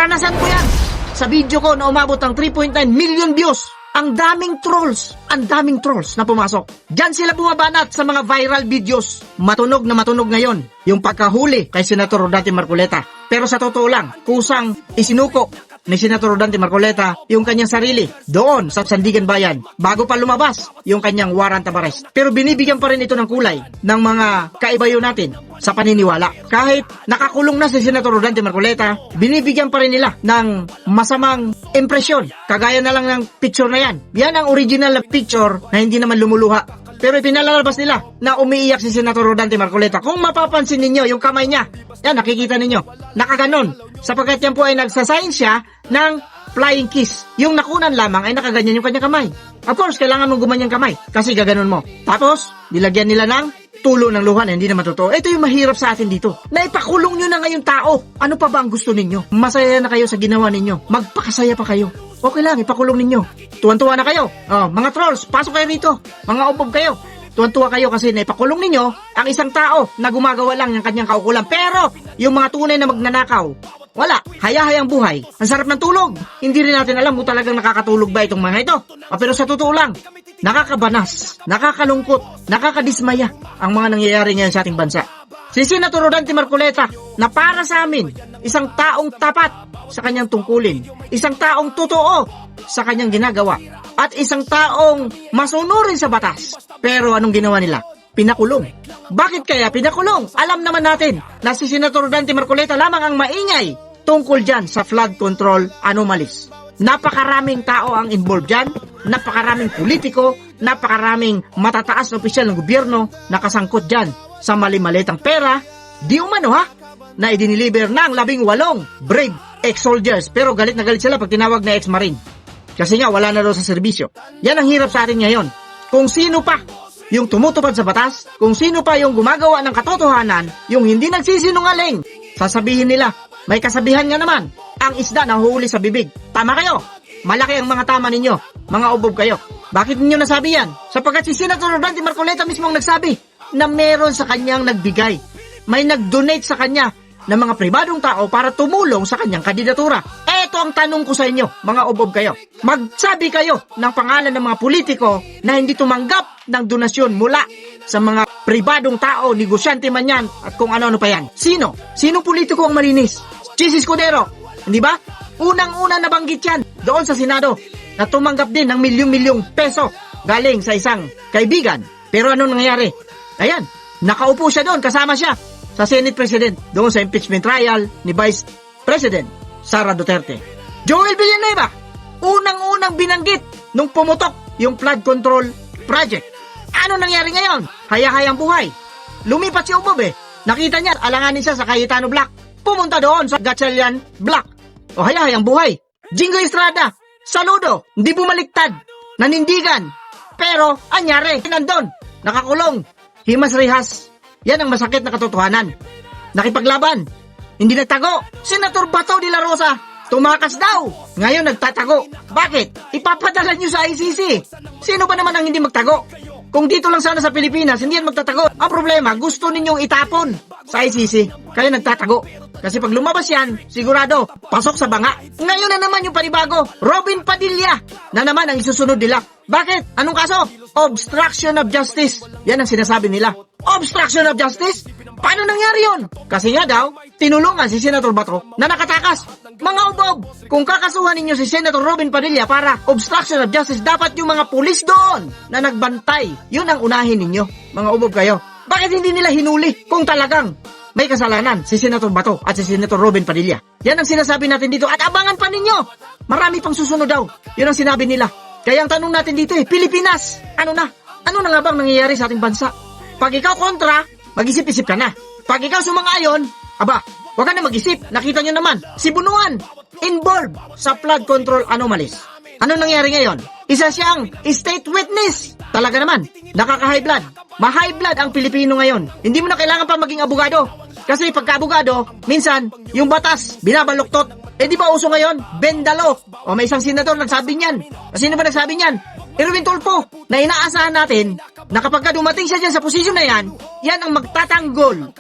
Naranasan ko yan sa video ko na umabot ng 3.9 million views. Ang daming trolls na pumasok. Diyan sila bumabanat sa mga viral videos. Matunog na matunog ngayon yung pagkahuli kay Senator Rodante Marcoleta. Pero sa totoo lang, kusang isinuko ni Senator Rodante Marcoleta yung kanyang sarili doon sa Sandigan Bayan bago pa lumabas yung kanyang warrant of arrest. Pero binibigyan pa rin ito ng kulay ng mga kaibayo natin sa paniniwala. Kahit nakakulong na si Senator Rodante Marcoleta, binibigyan pa rin nila ng masamang impresyon. Kagaya na lang ng picture na yan. Yan ang original na picture na hindi naman lumuluha. Pero ipinalalabas nila na umiiyak si Senator Rodante Marcoleta. Kung mapapansin ninyo yung kamay niya, yan nakikita ninyo, nakaganon. Sapagkat yan po ay nagsasign siya ng flying kiss. Yung nakunan lamang ay nakaganyan yung kanyang kamay. Of course, kailangan mong gumanyang kamay kasi gaganon mo. Tapos, nilagyan nila ng tulo ng luha na hindi naman totoo. Ito yung mahirap sa atin dito. Naipakulong nyo na ngayong tao. Ano pa ba ang gusto ninyo? Masaya na kayo sa ginawa ninyo. Magpakasaya pa kayo. Okay lang, ipakulong ninyo. Tuwan-tuwa na kayo. Oh, mga trolls, pasok kayo rito. Mga ubob kayo. Tuwan-tuwa kayo kasi naipakulong ninyo ang isang tao na gumagawa lang ng kanyang kaukulan. Pero, yung mga tunay na magnanakaw, wala. Haya-hayang buhay. Ang sarap ng tulog. Hindi rin natin alam kung talagang nakakatulog ba itong mga ito. Pero sa totoo lang, nakakabanas, nakakalungkot, nakakadismaya ang mga nangyayari ngayon sa ating bansa. Si Senator Rodante Marcoleta na para sa amin, isang taong tapat sa kanyang tungkulin, isang taong totoo sa kanyang ginagawa, at isang taong masunurin sa batas. Pero anong ginawa nila? Pinakulong. Bakit kaya pinakulong? Alam naman natin na si Senator Rodante Marcoleta lamang ang maingay tungkol dyan sa flood control anomalies. Napakaraming tao ang involved dyan, napakaraming politiko, napakaraming matataas na opisyal ng gobyerno na kasangkot dyan sa mali-malitang pera, di umano ha, na idiniliber ng 18 brave ex-soldiers. Pero galit na galit sila pag tinawag na ex-marine. Kasi nga wala na daw sa serbisyo. Yan ang hirap sa atin ngayon. Kung sino pa yung tumutupad sa batas, kung sino pa yung gumagawa ng katotohanan, yung hindi nagsisinungaling, sasabihin nila, may kasabihan nga naman, ang isda na huhuli sa bibig. Tama kayo. Malaki ang mga tama ninyo. Mga ubob kayo. Bakit ninyo nasabi yan? Sapagkat si Senator Rodante Marcoleta mismo ang nagsabi na meron sa kanyang nagbigay. May nag-donate sa kanya ng mga pribadong tao para tumulong sa kanyang kandidatura. Eto ang tanong ko sa inyo, mga ubob kayo. Magsabi kayo ng pangalan ng mga politiko na hindi tumanggap ng donasyon mula sa mga pribadong tao, negosyante man yan, at kung ano-ano pa yan. Sino? Sinong politiko ang malinis? Chis Escudero. Hindi ba? Unang-una nabanggit yan doon sa Senado na tumanggap din ng milyong-milyong peso galing sa isang kaibigan. Pero anong nangyari? Ayan, nakaupo siya doon, kasama siya sa Senate President doon sa impeachment trial ni Vice President Sara Duterte. Joel Villanueva, unang-unang binanggit nung pumutok yung flood control project. Ano nangyari ngayon? Haya-hayang buhay. Lumipat si Ubob eh. Nakita niya, alanganin siya sa Cayetano Block. Pumunta doon sa Gatchalian Block. O haya-hayang buhay. Jingo Estrada, saludo, hindi bumaliktad, nanindigan. Pero, anyari, nandun, nakakulong. Himas Rehas, yan ang masakit na katotohanan. Nakipaglaban, hindi nagtago. Senator Bato de la Rosa, tumakas daw. Ngayon nagtatago. Bakit? Ipapadala nyo sa ICC. Sino ba naman ang hindi magtago? Kung dito lang sana sa Pilipinas, hindi yan magtatago. Ang problema, gusto ninyong itapon sa ICC. Kaya nagtatago. Kasi pag lumabas yan, sigurado, pasok sa banga. Ngayon na naman yung panibago, Robin Padilla na naman ang isusunod nila. Bakit? Anong kaso? Obstruction of justice. Yan ang sinasabi nila. Obstruction of justice? Paano nangyari yun? Kasi nga daw, tinulungan si Senator Bato na nakatakas. Mga ubob, kung kakasuhan ninyo si Senator Robin Padilla para obstruction of justice, dapat yung mga pulis doon na nagbantay, yun ang unahin ninyo. Mga ubob kayo. Bakit hindi nila hinuli kung talagang may kasalanan si Senator Bato at si Senator Robin Padilla? Yan ang sinasabi natin dito at abangan pa ninyo. Marami pang susunod daw. Yun ang sinabi nila. Kaya ang tanong natin dito Pilipinas, ano na? Ano na nga bang nangyayari sa ating bansa? Pag ikaw kontra, mag-isip-isip ka na. Pag ikaw sumang-ayon, aba, huwag ka na mag-isip. Nakita nyo naman, si Bunuan, involved sa flood control anomalies. Ano nangyari ngayon? Isa siyang state witness. Talaga naman, nakaka-high blood. Ma-high blood ang Pilipino ngayon. Hindi mo na kailangan pa maging abogado. Kasi pagka-abogado, minsan, yung batas, binabaluktot. Eh di ba uso ngayon? Bendalo. O may isang senador nagsabi niyan. Sino ba nagsabi niyan? Erwin Tulfo, na inaasahan natin na kapag ka dumating siya dyan sa posisyon na yan, yan ang magtatanggol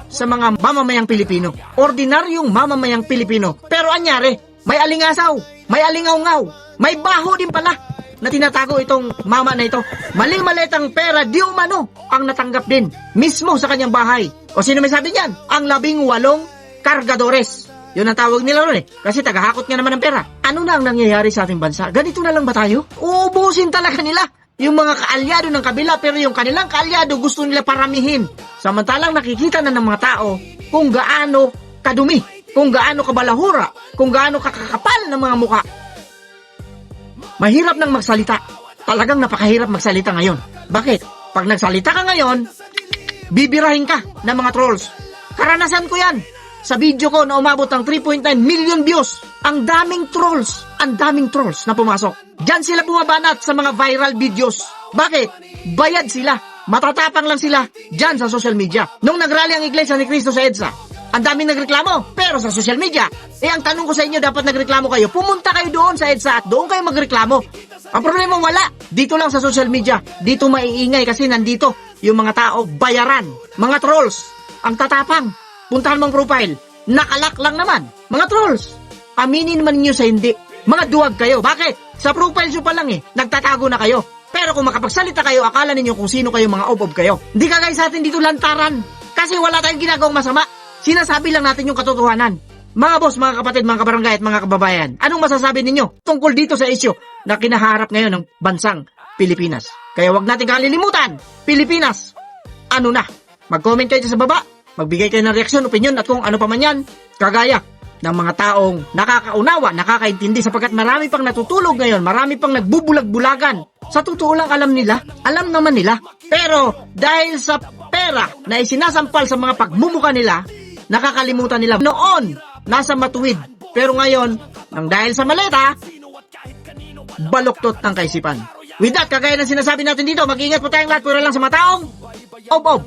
sa mga mamamayang Pilipino. Ordinaryong mamamayang Pilipino. Pero anyari, may alingasaw, may alingaw-ngaw, may baho din pala na tinatago itong mama na ito. Mali-malitang pera di umano ang natanggap din mismo sa kanyang bahay. O sino may sabi niyan? Ang 18 kargadores. Yun ang tawag nila ron eh. Kasi tagahakot nga naman ng pera. Ano na ang nangyayari sa ating bansa? Ganito na lang ba tayo? Uubusin talaga nila yung mga kaalyado ng kabila, pero yung kanilang kaalyado gusto nila paramihin. Samantalang nakikita na ng mga tao kung gaano kadumi, kung gaano kabalahura, kung gaano kakakapal ng mga mukha. Mahirap nang magsalita. Talagang napakahirap magsalita ngayon. Bakit? Pag nagsalita ka ngayon, bibirahin ka ng mga trolls. Karanasan ko yan. Sa video ko na umabot ng 3.9 million views. Ang daming trolls na pumasok. Diyan sila bumabanat sa mga viral videos. Bakit? Bayad sila. Matatapang lang sila diyan sa social media. Nung nagrally ang Iglesia ni Cristo sa EDSA, ang daming nagreklamo, pero sa social media. Ang tanong ko sa inyo, dapat nagreklamo kayo. Pumunta kayo doon sa EDSA at doon kayo magreklamo. Ang problema wala. Dito lang sa social media. Dito maiingay kasi nandito yung mga tao bayaran. Mga trolls. Ang tatapang. Puntahan mong profile. Nakalak lang naman. Mga trolls. Aminin man niyo sa hindi. Mga duwag kayo. Bakit? Sa profile nyo pa lang nagtatago na kayo. Pero kung makapagsalita kayo, akala ninyo kung sino kayo, mga obob kayo. Hindi kagaya sa atin dito lantaran. Kasi wala tayong ginagawang masama. Sinasabi lang natin yung katotohanan. Mga boss, mga kapatid, mga kabarangay at mga kababayan, anong masasabi ninyo tungkol dito sa isyu na kinaharap ngayon ng bansang Pilipinas? Kaya wag natin kalilimutan, Pilipinas, ano na? Mag-comment kayo sa baba, magbigay kayo ng reaksyon, opinion at kung ano pa man yan, kagaya ng mga taong nakakaunawa, nakakaintindi sapagkat marami pang natutulog ngayon, marami pang nagbubulag-bulagan. Sa totoo lang alam nila, alam naman nila. Pero dahil sa pera na isinasampal sa mga pagmumuka nila, nakakalimutan nila noon nasa matuwid. Pero ngayon, nang dahil sa maleta, baluktot ng kaisipan. With that, kagaya ng sinasabi natin dito, mag-ingat po tayong lahat, pura lang sa mga taong obob.